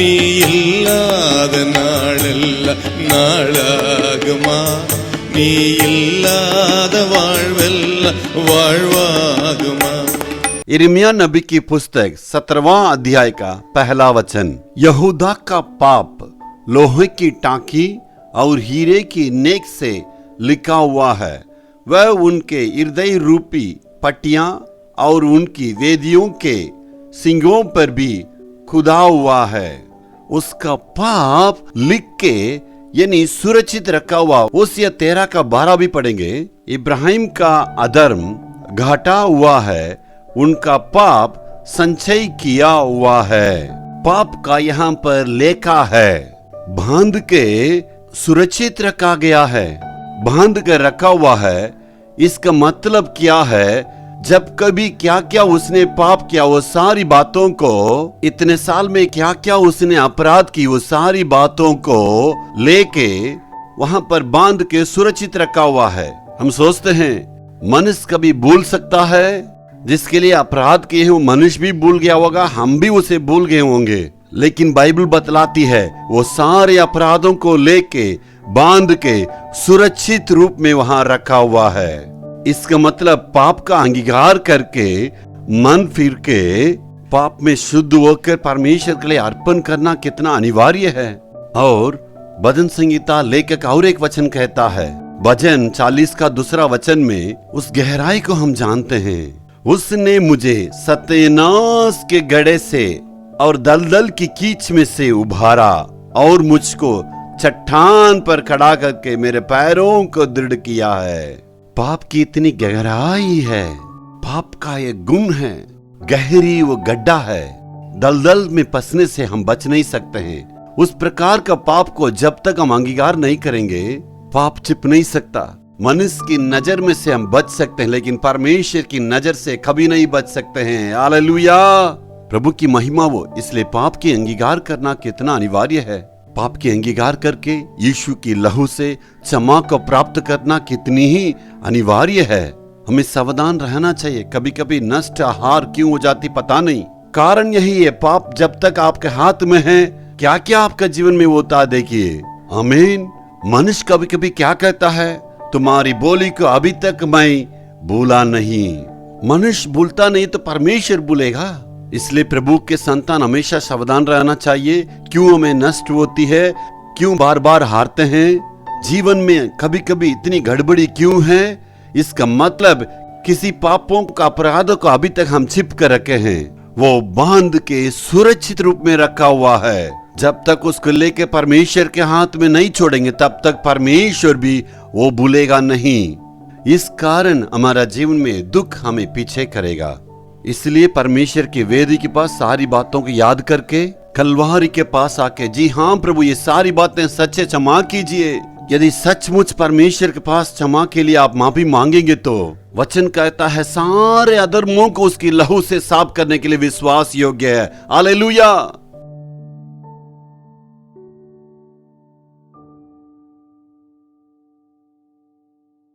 நீ இல்லாத நாளெல்லாம் நாளாகுமா? நீ இல்லாத வாழ்வெல்லாம் வாழ்வாகுமா? यिर्मयाह नबी की पुस्तक 17वां अध्याय का पहला वचन। यहूदा का पाप लोहे की टांकी और हीरे की नेक से लिखा हुआ है। वह उनके हृदय रूपी पट्टियां और उनकी वेदियों के सिंगों पर भी खुदा हुआ है। उसका पाप लिख के यानी सुरक्षित रखा हुआ। ओसिया 13 का 12 भी पढ़ेंगे। इब्राहिम का अधर्म घटा हुआ है, उनका पाप संचय किया हुआ है। पाप का यहाँ पर लेखा है, बांध के सुरक्षित रखा गया है, बांध कर रखा हुआ है। इसका मतलब क्या है? जब कभी क्या क्या उसने पाप किया, वो सारी बातों को, इतने साल में क्या क्या उसने अपराध की, वो सारी बातों को लेके वहां पर बांध के सुरक्षित रखा हुआ है। हम सोचते हैं मनुष्य कभी भूल सकता है? जिसके लिए अपराध किए हैं वो मनुष्य भी भूल गया होगा, हम भी उसे भूल गए होंगे। लेकिन बाइबल बतलाती है वो सारे अपराधों को लेके बांध के सुरक्षित रूप में वहां रखा हुआ है। इसका मतलब पाप का अंगीकार करके मन फिर के पाप में शुद्ध होकर परमेश्वर के लिए अर्पण करना कितना अनिवार्य है। और भजन संगीता लेखक और एक वचन कहता है, भजन 40 का 2 वचन में उस गहराई को हम जानते हैं। उसने मुझे सत्यानाश के गड्ढे से और दलदल की कीच में से उभारा और मुझको चट्टान पर खड़ा करके मेरे पैरों को दृढ़ किया है। पाप की इतनी गहराई है, पाप का ये गुण है, गहरी वो गड्ढा है, दलदल में फंसने से हम बच नहीं सकते हैं। उस प्रकार का पाप को जब तक हम अंगीकार नहीं करेंगे पाप छिप नहीं सकता। मनुष्य की नजर में से हम बच सकते हैं, लेकिन परमेश्वर की नजर से कभी नहीं बच सकते हैं। हालेलुया, प्रभु की महिमा वो। इसलिए पाप की अंगीकार करना कितना अनिवार्य है। पाप की अंगीकार करके यीशु की लहू से क्षमा को प्राप्त करना कितनी ही अनिवार्य है। हमें सावधान रहना चाहिए। कभी कभी नष्ट हार क्यों हो जाती पता नहीं। कारण यही है, पाप जब तक आपके हाथ में है क्या क्या आपका जीवन में होता है देखिए। आमीन। मनुष्य कभी कभी क्या कहता है, तुम्हारी बोली को अभी तक मैं भूला नहीं। मनुष्य भूलता नहीं तो परमेश्वर भूलेगा। इसलिए प्रभु के संतान हमेशा सावधान रहना चाहिए। क्यों हमें नष्ट होती है, क्यों बार बार हारते हैं, जीवन में कभी कभी इतनी गड़बड़ी क्यों है? इसका मतलब किसी पापों का अपराधों को अभी तक हम छिप कर रखे हैं। वो बांध के सुरक्षित रूप में रखा हुआ है। जब तक उसको लेके परमेश्वर के हाथ में नहीं छोड़ेंगे तब तक परमेश्वर भी वो भूलेगा नहीं। इस कारण हमारा जीवन में दुख हमें पीछे करेगा। इसलिए परमेश्वर की वेदी के पास सारी बातों को याद करके कलवारी के पास आके, जी हाँ प्रभु ये सारी बातें सच्चे क्षमा कीजिए। यदि सचमुच परमेश्वर के पास क्षमा के लिए आप माफी मांगेंगे तो वचन कहता है सारे अधर्मों को उसकी लहू से साफ करने के लिए विश्वास योग्य है। हालेलुया।